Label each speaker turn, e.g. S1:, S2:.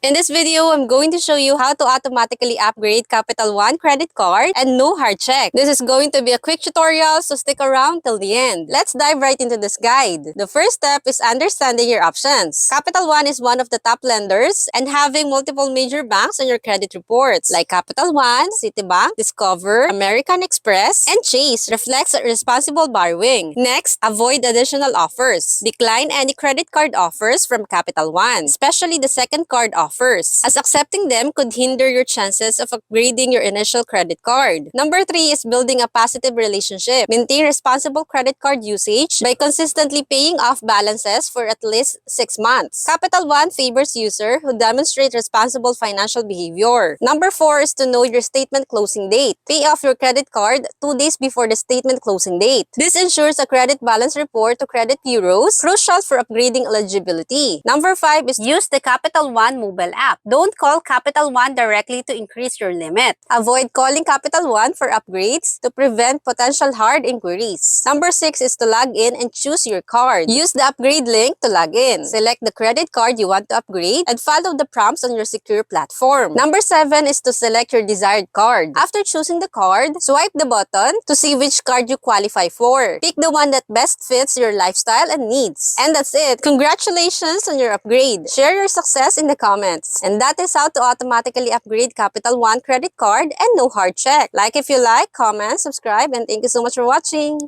S1: In this video, I'm going to show you how to automatically upgrade Capital One credit card and no hard check. This is going to be a quick tutorial, so stick around till the end. Let's dive right into this guide. The first step is understanding your options. Capital One is one of the top lenders and having multiple major banks on your credit reports like Capital One, Citibank, Discover, American Express, and Chase reflects responsible borrowing. Next, avoid additional offers. Decline any credit card offers from Capital One, especially the second card offers, as accepting them could hinder your chances of upgrading your initial credit card. Number 3 is building a positive relationship. Maintain responsible credit card usage by consistently paying off balances for at least 6 months. Capital One favors users who demonstrate responsible financial behavior. Number 4 is to know your statement closing date. Pay off your credit card 2 days before the statement closing date. This ensures a credit balance report to credit bureaus, crucial for upgrading eligibility. Number 5 is use the Capital One mobile app. Don't call Capital One directly to increase your limit. Avoid calling Capital One for upgrades to prevent potential hard inquiries. Number 6 is to log in and choose your card. Use the upgrade link to log in. Select the credit card you want to upgrade and follow the prompts on your secure platform. Number 7 is to select your desired card. After choosing the card, swipe the button to see which card you qualify for. Pick the one that best fits your lifestyle and needs. And that's it. Congratulations on your upgrade. Share your success in the comments. And that is how to automatically upgrade Capital One credit card and no hard check. Like if you like, comment, subscribe, and thank you so much for watching.